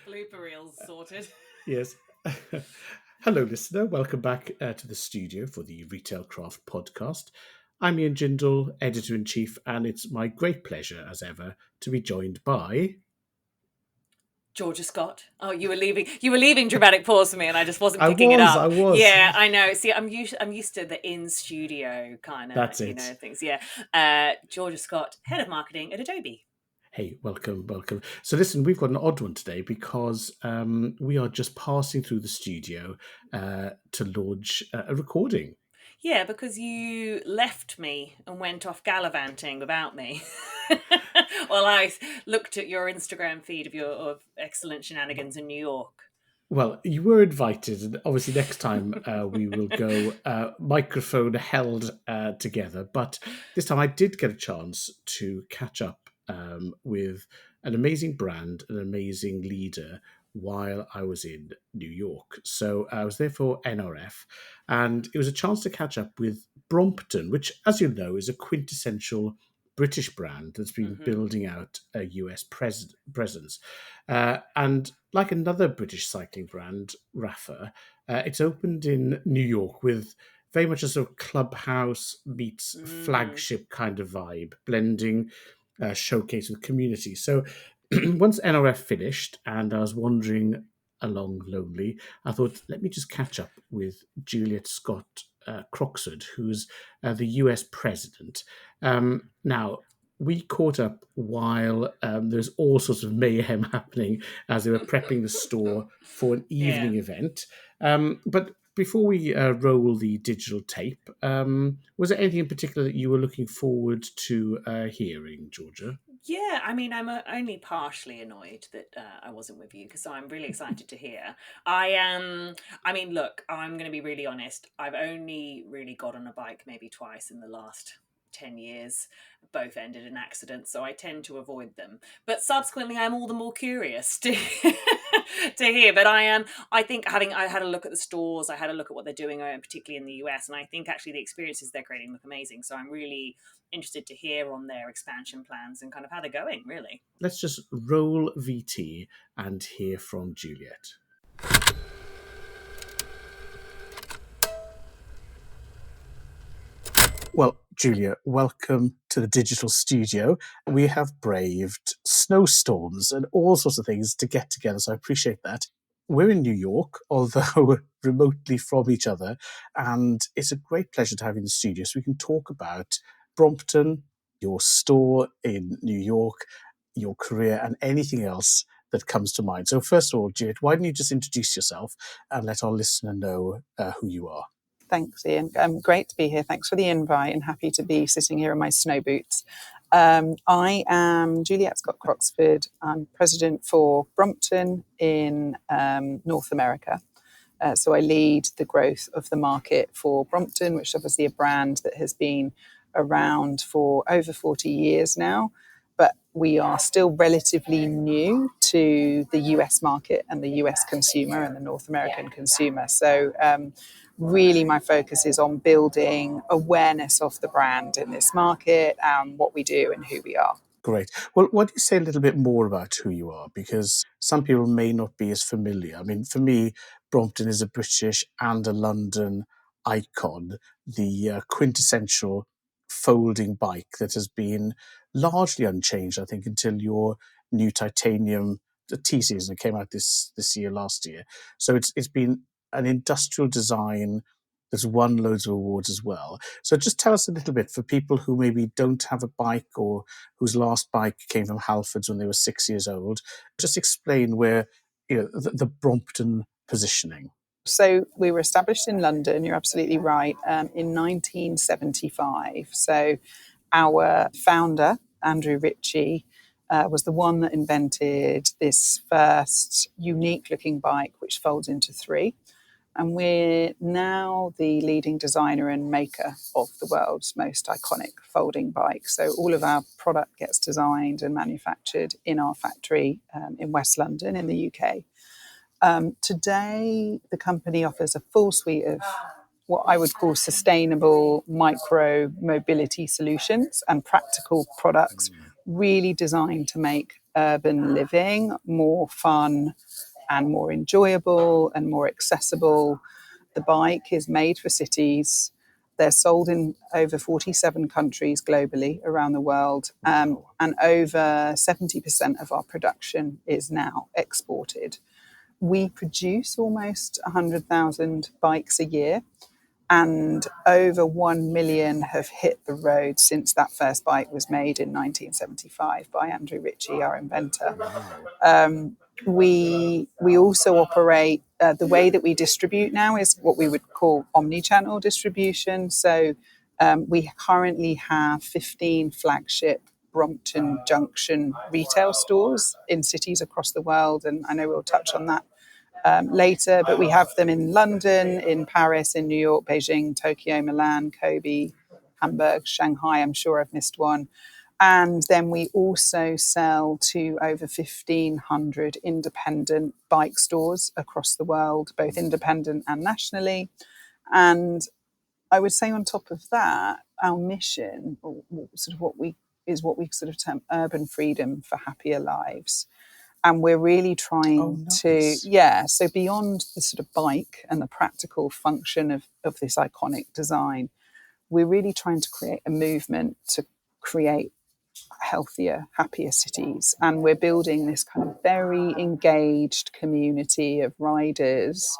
Blooper reels sorted. Yes. Hello, listener. Welcome back to the studio for the RetailCraft podcast. I'm Ian Jindal, Editor-in-Chief, and it's my great pleasure, as ever, to be joined by... Georgia Scott. Oh, you were leaving dramatic pause for me, and I just wasn't I picking it up. was. Yeah, I know. See, I'm used to the in studio kind of, That's it. things. Yeah. Georgia Scott, head of marketing at Adobe. Hey, welcome. So listen, we've got an odd one today because we are just passing through the studio to launch a recording. Yeah, because you left me and went off gallivanting without me. Well, I looked at your Instagram feed of excellent shenanigans in New York. Well, you were invited, and obviously next time we will go microphone held together. But this time I did get a chance to catch up with an amazing brand, an amazing leader while I was in New York. So I was there for NRF, and it was a chance to catch up with Brompton, which, as you know, is a quintessential British brand that's been building out a US presence. And like another British cycling brand, Rapha, it's opened in New York with very much a sort of clubhouse meets flagship kind of vibe, blending showcase with community. So once NRF finished and I was wandering along lonely, I thought, let me just catch up with Juliet Scott-Croxford, who's the US president. Now, we caught up while there's all sorts of mayhem happening as they were prepping the store for an evening event. But before we roll the digital tape, was there anything in particular that you were looking forward to hearing, Georgia? Yeah, I mean, I'm only partially annoyed that I wasn't with you because I'm really excited to hear. I mean, look, I'm going to be really honest. I've only really got on a bike maybe twice in the last 10 years. Both ended in accidents, so I tend to avoid them. But subsequently, I'm all the more curious to to hear. But I think I had a look at the stores, I had a look at what they're doing, particularly in the US, and I think actually the experiences they're creating look amazing. So I'm really interested to hear on their expansion plans and kind of how they're going, really. Let's just roll VT and hear from Juliet. Well, Julia, welcome to the digital studio. We have braved snowstorms and all sorts of things to get together, so I appreciate that. We're in New York, although remotely from each other, and it's a great pleasure to have you in the studio so we can talk about Brompton, your store in New York, your career, and anything else that comes to mind. So first of all, Juliet, why don't you just introduce yourself and let our listener know who you are? Thanks, Ian. Great to be here. Thanks for the invite and happy to be sitting here in my snow boots. I am Juliet Scott-Croxford. I'm president for Brompton in North America. So I lead the growth of the market for Brompton, which is obviously a brand that has been around for over 40 years now. But we are still relatively new to the US market and the US consumer and the North American consumer. So really my focus is on building awareness of the brand in this market and what we do and who we are. Great. Well, why don't you say a little bit more about who you are? Because some people may not be as familiar. I mean, for me, Brompton is a British and a London icon, the quintessential folding bike that has been largely unchanged, I think, until your new titanium T season came out this last year. So it's been an industrial design that's won loads of awards as well. So just tell us a little bit for people who maybe don't have a bike or whose last bike came from Halfords when they were 6 years old. Just explain where, the Brompton positioning. So we were established in London, you're absolutely right, in 1975. So our founder, Andrew Ritchie, was the one that invented this first unique looking bike which folds into three. And we're now the leading designer and maker of the world's most iconic folding bike. So all of our product gets designed and manufactured in our factory in West London in the UK. Today, the company offers a full suite of what I would call sustainable micro mobility solutions and practical products really designed to make urban living more fun and more enjoyable and more accessible. The bike is made for cities. They're sold in over 47 countries globally around the world. And over 70% of our production is now exported. We produce almost 100,000 bikes a year, and over 1 million have hit the road since that first bike was made in 1975 by Andrew Ritchie, our inventor. We also operate, the way that we distribute now is what we would call omni-channel distribution. So we currently have 15 flagship Brompton Junction retail stores in cities across the world, and I know we'll touch on that later, but we have them in London, in Paris, in New York, Beijing, Tokyo, Milan, Kobe, Hamburg, Shanghai. I'm sure I've missed one. And then we also sell to over 1,500 independent bike stores across the world, both independent and nationally. And I would say on top of that, our mission, or sort of what we sort of term urban freedom for happier lives. And we're really trying so beyond the sort of bike and the practical function of this iconic design, we're really trying to create a movement to create healthier, happier cities. And we're building this kind of very engaged community of riders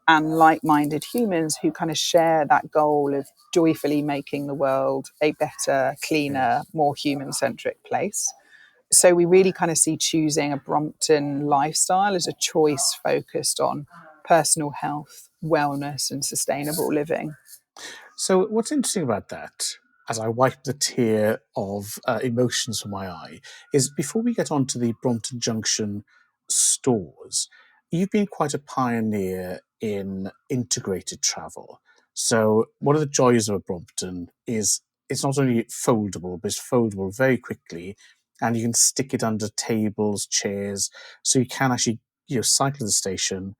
and like-minded humans who kind of share that goal of joyfully making the world a better, cleaner, more human-centric place. So we really kind of see choosing a Brompton lifestyle as a choice focused on personal health, wellness, and sustainable living. So what's interesting about that, as I wipe the tear of emotions from my eye, is before we get on to the Brompton Junction stores, you've been quite a pioneer in integrated travel. So one of the joys of a Brompton is it's not only foldable, but it's foldable very quickly, and you can stick it under tables, chairs, so you can actually cycle to the station,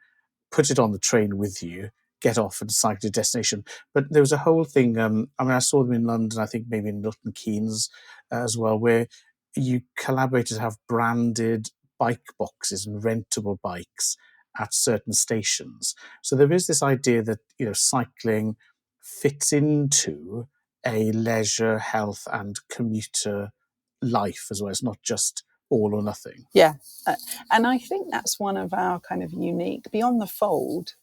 put it on the train with you, get off and cycle to destination. But there was a whole thing, I saw them in London, I think maybe in Milton Keynes as well, where you collaborated to have branded bike boxes and rentable bikes at certain stations. So there is this idea that, cycling fits into a leisure, health and commuter life as well. It's not just all or nothing. Yeah. And I think that's one of our kind of unique, beyond the fold,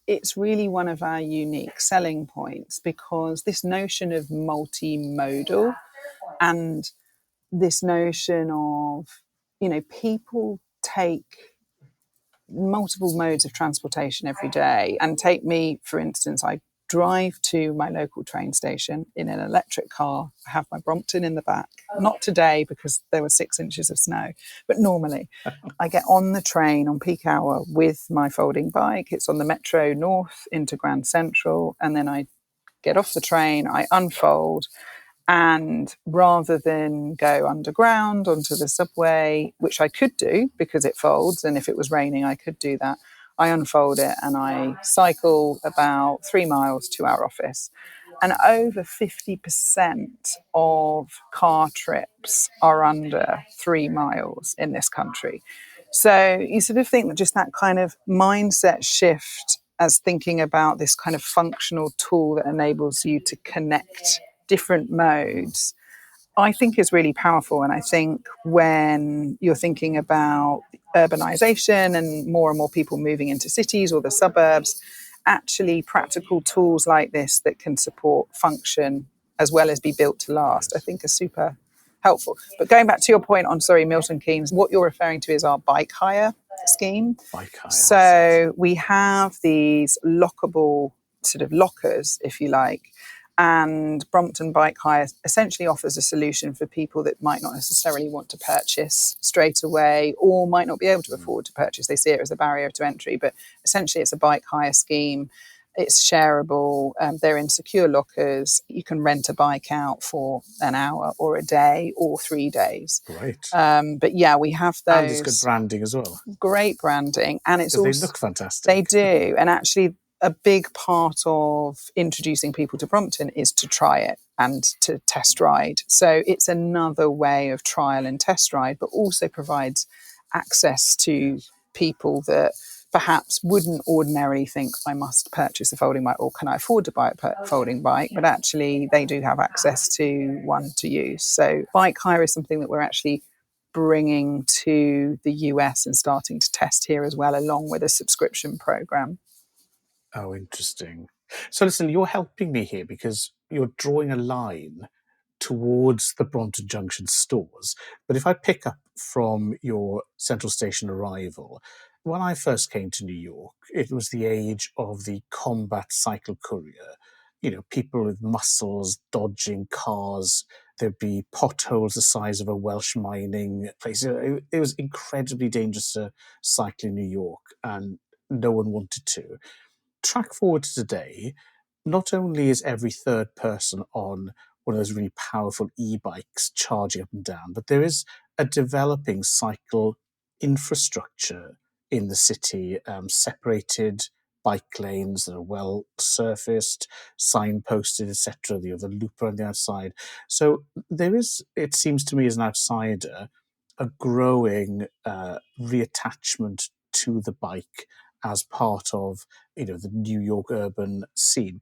it's really one of our unique selling points, because this notion of multimodal and this notion of, people take multiple modes of transportation every day. And take me, for instance, I drive to my local train station in an electric car. I have my Brompton in the back. Not today because there were 6 inches of snow, but normally I get on the train on peak hour with my folding bike. It's on the Metro North into Grand Central, and then I get off the train, I unfold, and rather than go underground onto the subway, which I could do because it folds, and if it was raining I could do that, I unfold it and I cycle about 3 miles to our office. And over 50% of car trips are under 3 miles in this country. So you sort of think that just that kind of mindset shift as thinking about this kind of functional tool that enables you to connect different modes, I think is really powerful. And I think when you're thinking about urbanization and more people moving into cities or the suburbs, actually practical tools like this that can support function as well as be built to last, I think are super helpful. But going back to your point on, Milton Keynes, what you're referring to is our bike hire scheme. Bike hire. So we have these lockable sort of lockers, if you like, and Brompton Bike Hire essentially offers a solution for people that might not necessarily want to purchase straight away or might not be able to afford to purchase. They see it as a barrier to entry, but essentially it's a bike hire scheme. It's shareable. They're in secure lockers. You can rent a bike out for an hour or a day or 3 days. Great. But yeah, we have those. And it's good branding as well. Great branding. And it's also, they look fantastic. They do. And actually, a big part of introducing people to Brompton is to try it and to test ride. So it's another way of trial and test ride, but also provides access to people that perhaps wouldn't ordinarily think I must purchase a folding bike or can I afford to buy a folding bike, but actually they do have access to one to use. So bike hire is something that we're actually bringing to the US and starting to test here as well, along with a subscription program. Oh, interesting. So listen, you're helping me here because you're drawing a line towards the Brompton Junction stores. But if I pick up from your Central Station arrival, when I first came to New York, it was the age of the combat cycle courier. You know, people with muscles dodging cars. There'd be potholes the size of a Welsh mining place. It was incredibly dangerous to cycle in New York, and no one wanted to. Track forward to today, not only is every third person on one of those really powerful e-bikes charging up and down, but there is a developing cycle infrastructure in the city, separated bike lanes that are well surfaced, signposted, etc. The other loop on the outside. So there is, it seems to me as an outsider, a growing reattachment to the bike as part of, you know, the New York urban scene.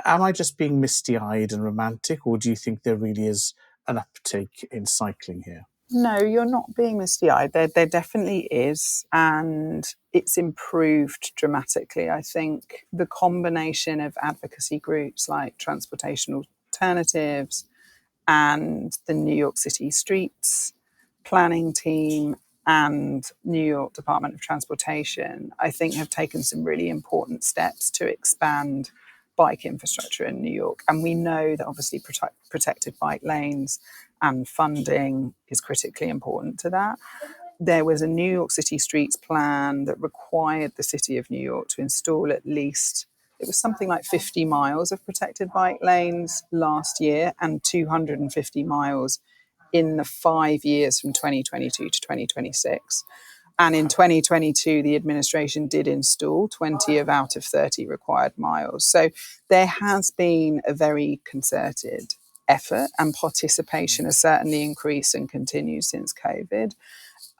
Am I just being misty-eyed and romantic, or do you think there really is an uptake in cycling here? No, you're not being misty-eyed. There definitely is, and it's improved dramatically. I think the combination of advocacy groups like Transportation Alternatives and the New York City Streets Planning Team and New York Department of Transportation, I think, have taken some really important steps to expand bike infrastructure in New York. And we know that obviously protected bike lanes and funding is critically important to that. There was a New York City Streets plan that required the City of New York to install at least, it was something like 50 miles of protected bike lanes last year and 250 miles in the 5 years from 2022 to 2026. And in 2022, the administration did install 20 of out of 30 required miles. So there has been a very concerted effort, and participation has certainly increased and continued since COVID.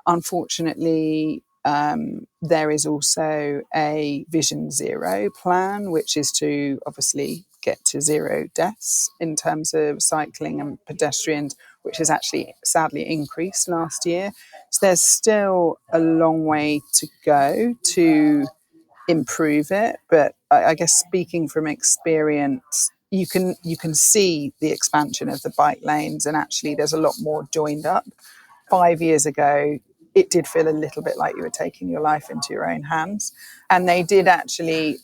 Unfortunately, there is also a Vision Zero plan, which is to obviously get to zero deaths in terms of cycling and pedestrians, which has actually sadly increased last year. So there's still a long way to go to improve it. But I guess speaking from experience, you can see the expansion of the bike lanes, and actually there's a lot more joined up. 5 years ago, it did feel a little bit like you were taking your life into your own hands. And they did actually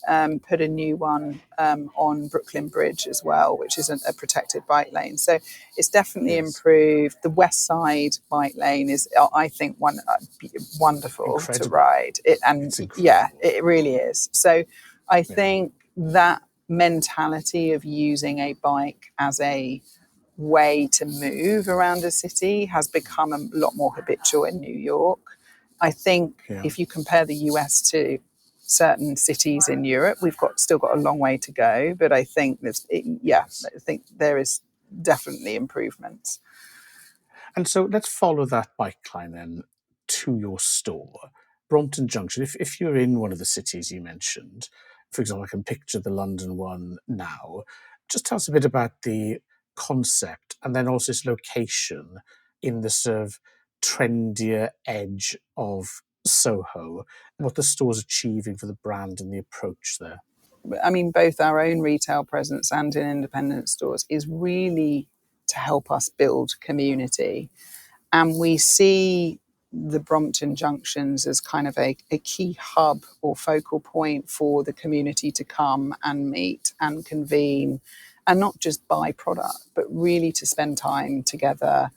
put a new one on Brooklyn Bridge as well, which is a protected bike lane. So it's definitely improved. The West Side bike lane is, I think, wonderful to ride. It really is. So I think that mentality of using a bike as a way to move around a city has become a lot more habitual in New York. I think if you compare the US to certain cities in Europe, we've still got a long way to go, but I think I think there is definitely improvements. And so let's follow that bike line then to your store, Brompton Junction. If you're in one of the cities you mentioned, for example, I can picture the London one now. Just tell us a bit about the concept and then also its location in the sort of trendier edge of Soho, what the store's achieving for the brand and the approach there. I mean, both our own retail presence and in independent stores is really to help us build community. And we see the Brompton Junctions as kind of a key hub or focal point for the community to come and meet and convene and not just buy product, but really to spend time together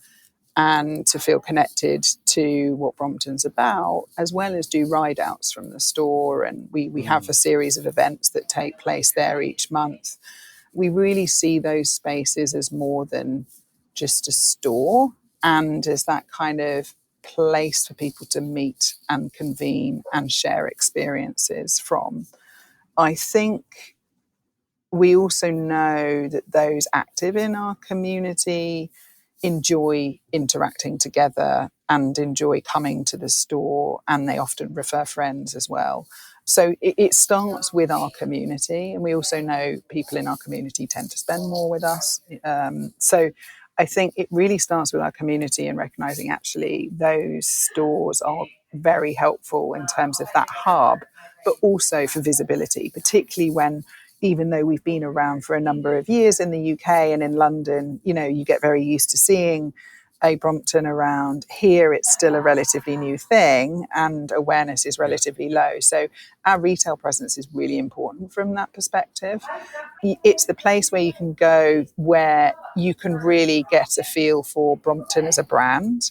and to feel connected to what Brompton's about, as well as do ride outs from the store. And we have a series of events that take place there each month. We really see those spaces as more than just a store and as that kind of place for people to meet and convene and share experiences from. I think we also know that those active in our community enjoy interacting together and enjoy coming to the store, and they often refer friends as well. So it starts with our community, and we also know people in our community tend to spend more with us. So I think it really starts with our community and recognizing actually those stores are very helpful in terms of that hub, but also for visibility, particularly when, even though we've been around for a number of years in the UK and in London, you know, you get very used to seeing a Brompton around. Here it's still a relatively new thing and awareness is relatively low. So our retail presence is really important from that perspective. It's the place where you can go where you can really get a feel for Brompton as a brand.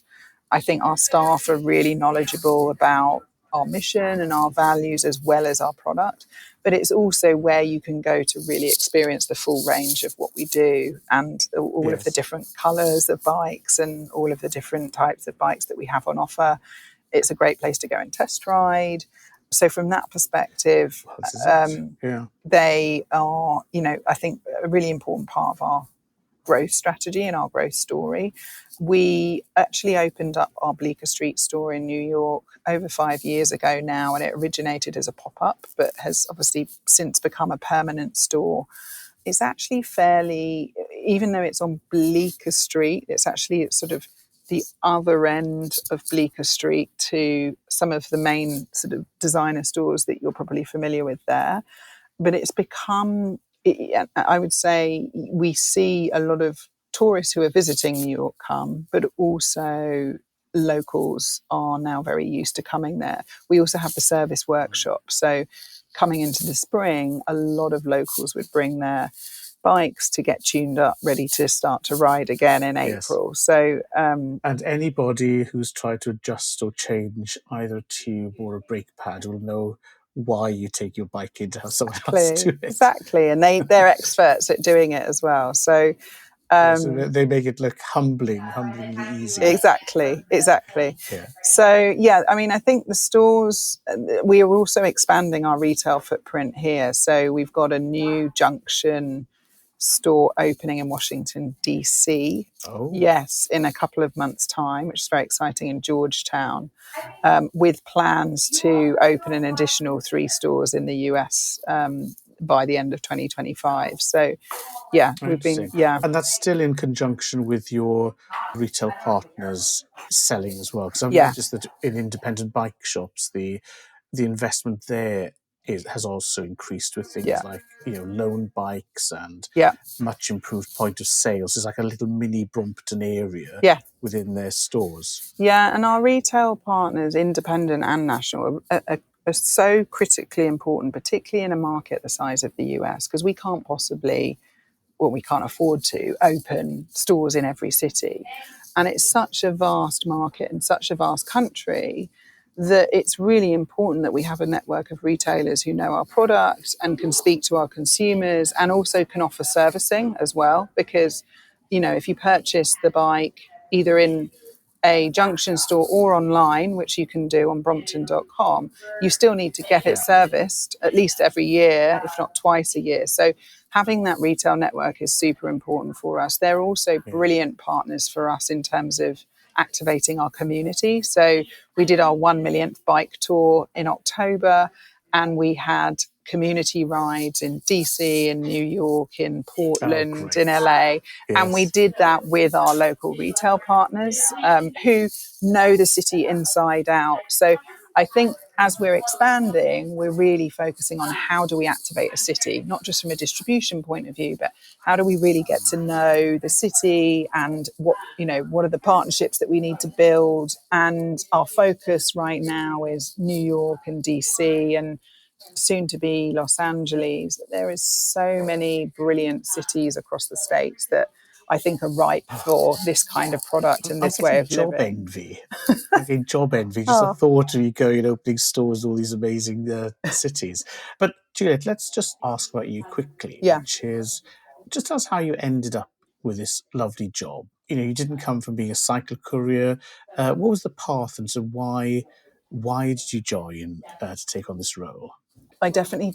I think our staff are really knowledgeable about our mission and our values as well as our product, but it's also where you can go to really experience the full range of what we do and all of the different colours of bikes and all of the different types of bikes that we have on offer. It's a great place to go and test ride. So from that perspective, they are, you know, I think a really important part of our growth strategy and our growth story. We actually opened up our Bleecker Street store in New York over 5 years ago now, and it originated as a pop-up, but has obviously since become a permanent store. It's actually fairly, even though it's on Bleecker Street, it's sort of the other end of Bleecker Street to some of the main sort of designer stores that you're probably familiar with there. But it's become, I would say, we see a lot of tourists who are visiting New York come, but also locals are now very used to coming there. We also have the service workshop. So coming into the spring, a lot of locals would bring their bikes to get tuned up, ready to start to ride again in April. So, and anybody who's tried to adjust or change either a tube or a brake pad will know why you take your bike in to have someone else do it. Exactly, and they're experts at doing it as well. So, so they make it look humblingly easy. Exactly. Yeah. So, yeah, I mean, I think the stores, we are also expanding our retail footprint here. So we've got a new Junction store opening in Washington, DC. Oh. Yes, in a couple of months' time, which is very exciting, in Georgetown, with plans to open an additional 3 stores in the US by the end of 2025. So, yeah, we've been, And that's still in conjunction with your retail partners selling as well. Because I've noticed that in independent bike shops, the investment there has also increased with things like, you know, loan bikes and much improved point of sales. It's like a little mini Brompton area within their stores. Yeah, and our retail partners, independent and national, are so critically important, particularly in a market the size of the US, because we can't afford to open stores in every city. And it's such a vast market and such a vast country that it's really important that we have a network of retailers who know our product and can speak to our consumers and also can offer servicing as well. Because, you know, if you purchase the bike either in a Junction store or online, which you can do on brompton.com, you still need to get it serviced at least every year, if not twice a year. So having that retail network is super important for us. They're also brilliant partners for us in terms of activating our community. So we did our 1 millionth bike tour in October, and we had community rides in DC, in New York, in Portland, in LA. And we did that with our local retail partners who know the city inside out. So I think as we're expanding, we're really focusing on how do we activate a city, not just from a distribution point of view, but how do we really get to know the city and what are the partnerships that we need to build. And our focus right now is New York and DC and soon to be Los Angeles. There is so many brilliant cities across the States that I think are ripe for this kind of product and this way of job living. Envy. I'm getting job envy. Just the thought of you going and opening stores in all these amazing cities. But Juliet, let's just ask about you quickly, which is just tell us how you ended up with this lovely job. You know, you didn't come from being a cycle courier. What was the path, and so why did you join to take on this role? I definitely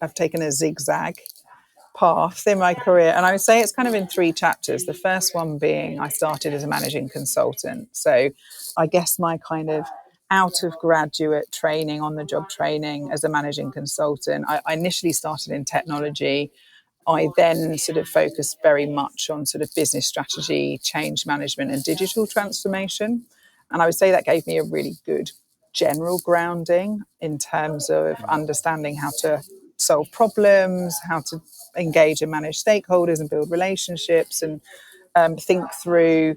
I've taken a zigzag path in my career. And I would say it's kind of in 3 chapters. The first one being I started as a managing consultant. So I guess my kind of out of graduate training, on the job training as a managing consultant, I initially started in technology. I then sort of focused very much on sort of business strategy, change management, and digital transformation. And I would say that gave me a really good general grounding in terms of understanding how to solve problems, how to engage and manage stakeholders and build relationships, and think through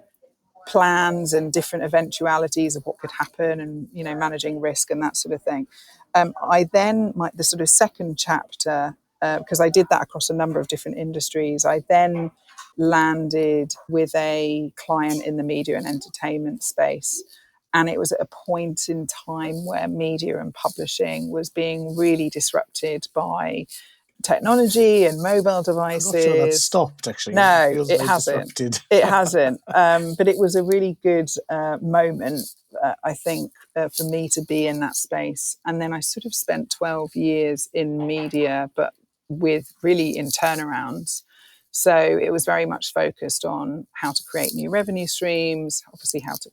plans and different eventualities of what could happen, and managing risk and that sort of thing. I then the sort of second chapter, because I did that across a number of different industries, I then landed with a client in the media and entertainment space. And it was at a point in time where media and publishing was being really disrupted by technology and mobile devices. I'm not sure that's stopped, actually. No, it hasn't. Disrupted. It hasn't. But it was a really good moment, I think, for me to be in that space. And then I sort of spent 12 years in media, but with really in turnarounds. So it was very much focused on how to create new revenue streams, obviously how to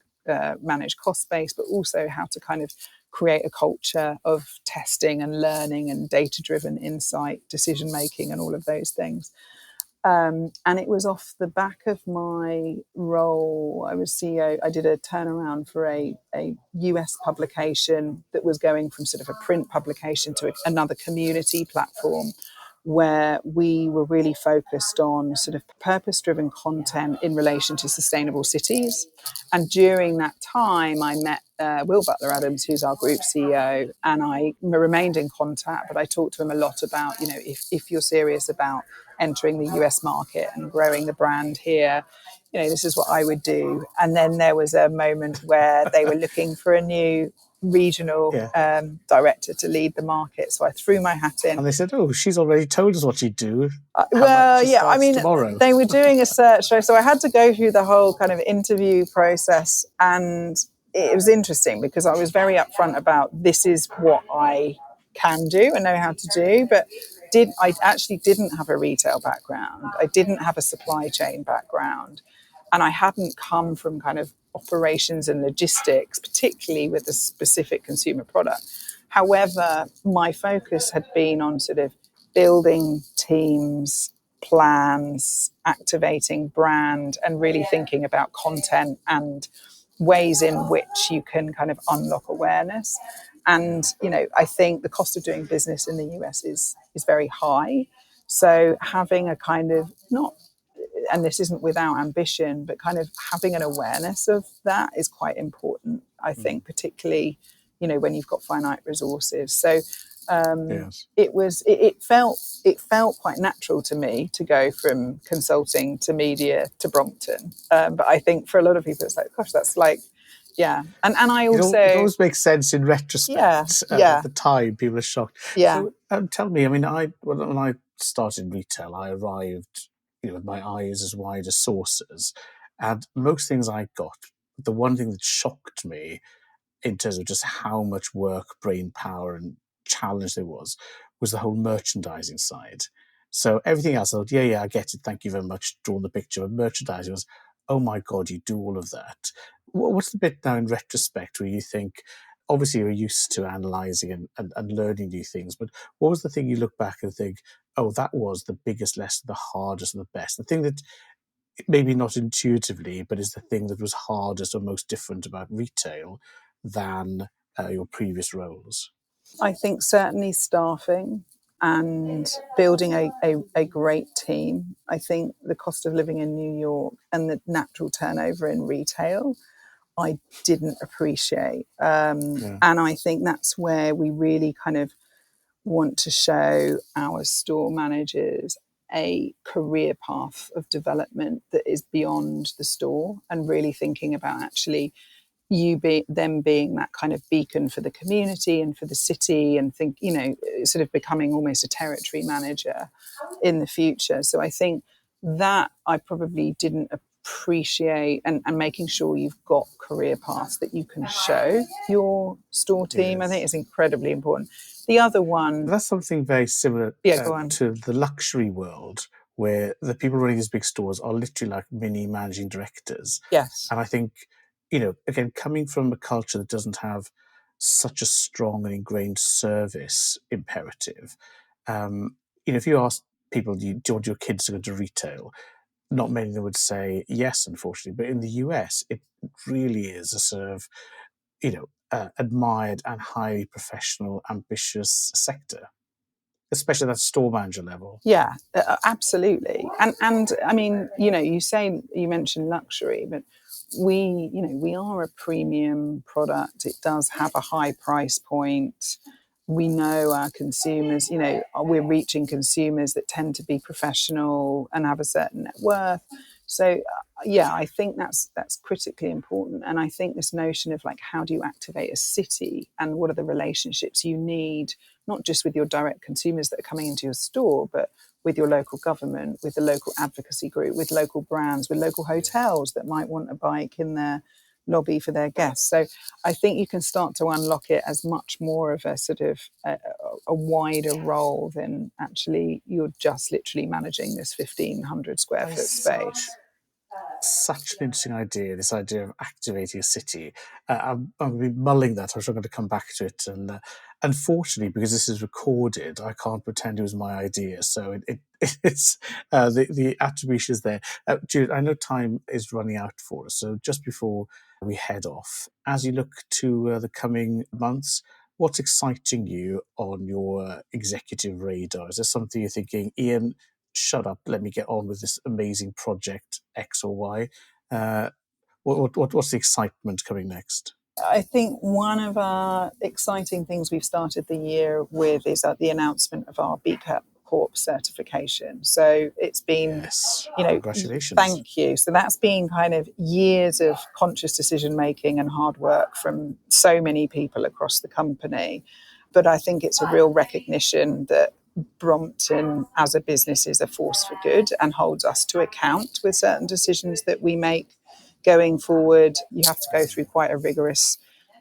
manage cost base, but also how to kind of create a culture of testing and learning and data-driven insight, decision-making, and all of those things. And it was off the back of my role. I was CEO. I did a turnaround for a US publication that was going from sort of a print publication to another community platform, where we were really focused on sort of purpose-driven content in relation to sustainable cities. And during that time, I met Will Butler-Adams, who's our group CEO, and I remained in contact, but I talked to him a lot about, if you're serious about entering the US market and growing the brand here, this is what I would do. And then there was a moment where they were looking for a new regional director to lead the market. So I threw my hat in. And they said, "Oh, she's already told us what she'd do." Tomorrow. They were doing a search. So I had to go through the whole kind of interview process. And it was interesting because I was very upfront about this is what I can do and know how to do. But I actually didn't have a retail background. I didn't have a supply chain background. And I hadn't come from kind of operations and logistics, particularly with a specific consumer product. However, my focus had been on sort of building teams, plans, activating brand, and really thinking about content and ways in which you can kind of unlock awareness. And, I think the cost of doing business in the US is very high. So having a kind of and this isn't without ambition, but kind of having an awareness of that is quite important, I think, particularly, when you've got finite resources. So it felt quite natural to me to go from consulting to media to Brompton. But I think for a lot of people, it's like, gosh, that's like, yeah. And I also... It always makes sense in retrospect. At the time, people are shocked. Yeah. So tell me, I mean, when I started retail, I arrived with my eyes as wide as saucers. And most things I got, the one thing that shocked me in terms of just how much work, brain power, and challenge there was the whole merchandising side. So everything else, I thought, I get it. Thank you very much. Drawn the picture. But merchandising was, oh my God, you do all of that. What's the bit now in retrospect where you think, obviously you're used to analysing and learning new things, but what was the thing you look back and think, oh, that was the biggest lesson, the hardest and the best, the thing that maybe not intuitively, but is the thing that was hardest or most different about retail than your previous roles? I think certainly staffing and building a great team. I think the cost of living in New York and the natural turnover in retail, I didn't appreciate. And I think that's where we really kind of want to show our store managers a career path of development that is beyond the store, and really thinking about actually them being that kind of beacon for the community and for the city, and sort of becoming almost a territory manager in the future. So I think that I probably didn't appreciate and making sure you've got career paths that you can show your store team. I think is incredibly important. The other one, that's something very similar go on. to the luxury world, where the people running these big stores are literally like mini managing directors. Yes. And I think, again, coming from a culture that doesn't have such a strong and ingrained service imperative, if you ask people, do you want your kids to go to retail? Not many of them would say yes, unfortunately. But in the US, it really is a sort of, admired and highly professional, ambitious sector, especially at that store manager level. Yeah, absolutely. And I mean, you mentioned luxury, but we are a premium product. It does have a high price point. We know our consumers, we're reaching consumers that tend to be professional and have a certain net worth. So I think that's critically important. And I think this notion of like, how do you activate a city and what are the relationships you need, not just with your direct consumers that are coming into your store, but with your local government, with the local advocacy group, with local brands, with local hotels that might want a bike in their lobby for their guests. So I think you can start to unlock it as much more of a sort of a wider role than actually you're just literally managing this 1,500 square foot space. Such an interesting idea, this idea of activating a city. I'm going to be mulling that. I'm sure I'm going to come back to it. And unfortunately, because this is recorded, I can't pretend it was my idea. So it's the attribution is there. Juliet, I know time is running out for us. So just before we head off, as you look to the coming months, what's exciting you on your executive radar? Is there something you're thinking, Ian, shut up, let me get on with this amazing project X or Y? What's the excitement coming next? I think one of our exciting things we've started the year with is the announcement of our B-Corp certification. So it's been, congratulations. Thank you. So that's been kind of years of conscious decision making and hard work from so many people across the company. But I think it's a real recognition that Brompton as a business is a force for good and holds us to account with certain decisions that we make going forward. You have to go through quite a rigorous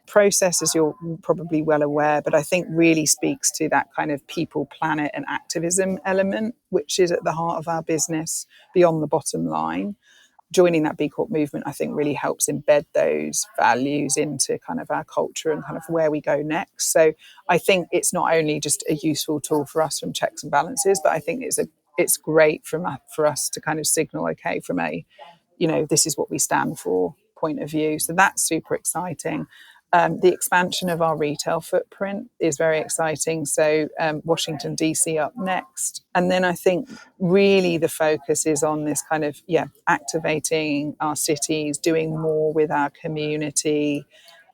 process, as you're probably well aware, but I think really speaks to that kind of people, planet and activism element, which is at the heart of our business beyond the bottom line. Joining that B Corp movement, I think, really helps embed those values into kind of our culture and kind of where we go next. So I think it's not only just a useful tool for us from checks and balances, but I think it's great for us to kind of signal, okay, from a, this is what we stand for point of view. So that's super exciting. The expansion of our retail footprint is very exciting. So Washington, DC up next. And then I think really the focus is on this kind of, activating our cities, doing more with our community,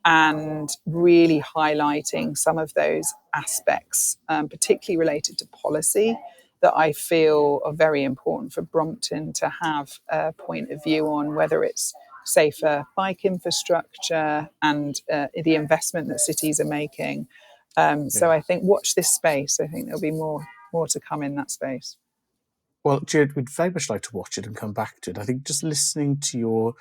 and really highlighting some of those aspects, particularly related to policy, that I feel are very important for Brompton to have a point of view on, whether it's safer bike infrastructure and the investment that cities are making. So I think watch this space. I think there'll be more to come in that space. Well, Juliet, we'd very much like to watch it and come back to it. I think just listening to your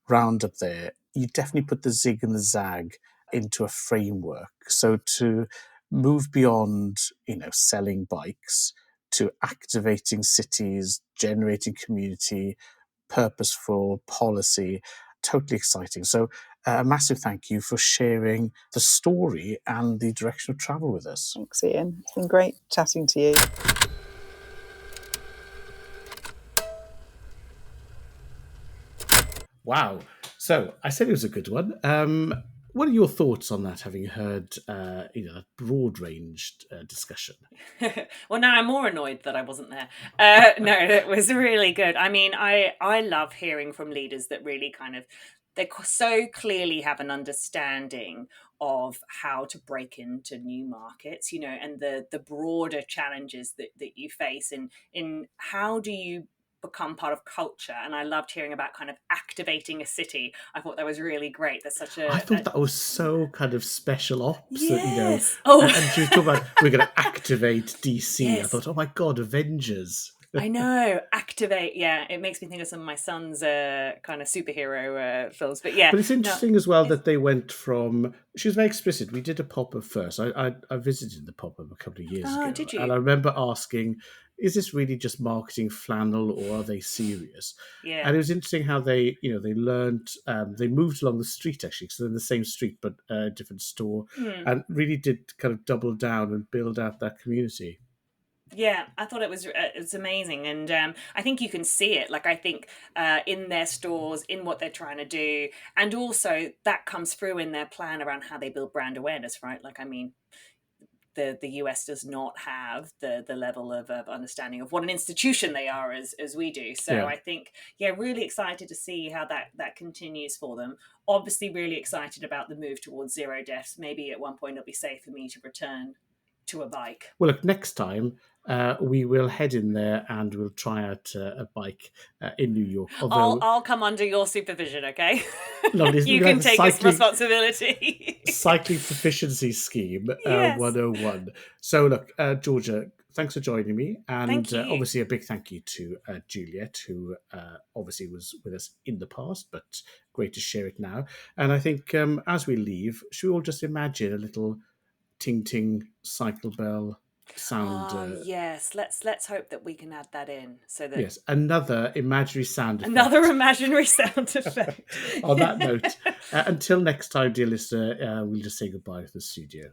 roundup there, you definitely put the zig and the zag into a framework. So to move beyond, selling bikes to activating cities, generating community, purposeful policy, totally exciting. So a massive thank you for sharing the story and the direction of travel with us. Thanks, Ian. It's been great chatting to you. Wow. So I said it was a good one. What are your thoughts on that, having heard a broad-ranged discussion? Well, now I'm more annoyed that I wasn't there. No, it was really good. I mean, I love hearing from leaders that really kind of, they so clearly have an understanding of how to break into new markets, and the broader challenges that you face in how do you become part of culture. And I loved hearing about kind of activating a city. I thought that was really great. That's such a... I thought that was so kind of special ops. Yes. And she was talking about, we're going to activate DC. Yes. I thought, oh my God, Avengers. I know, activate. Yeah, it makes me think of some of my son's kind of superhero films. But yeah, But it's no, interesting as well it's, that they went from. She was very explicit. We did a pop-up first. I visited the pop-up a couple of years oh, ago, did and you? I remember asking, "Is this really just marketing flannel, or are they serious?" And Yeah. it was interesting how they learned. They moved along the street actually, so they're in the same street but a different store, Hmm. and really did kind of double down and build out that community. Yeah, I thought it's amazing, and I think you can see it. Like I think in their stores, in what they're trying to do, and also that comes through in their plan around how they build brand awareness. Right? Like I mean, the US does not have the level of understanding of what an institution they are as we do. So Yeah. I think, yeah, really excited to see how that continues for them. Obviously, really excited about the move towards zero deaths. Maybe at one point it'll be safe for me to return to a bike. Well, look, next time we will head in there and we'll try out a bike in New York. I'll Although, I'll come under your supervision, okay? lovely, isn't You it like can the take its cycling responsibility. cycling proficiency scheme Yes. 101? So, look, Georgia, thanks for joining me, and Thank you. obviously a big thank you to Juliet, who obviously was with us in the past, but great to share it now. And I think as we leave, should we all just imagine a little ting ting cycle bell sound? Oh yes, let's hope that we can add that in so that Yes, another imaginary sound another effect. imaginary sound effect. On that note, until next time, dear listener, we'll just say goodbye to the studio.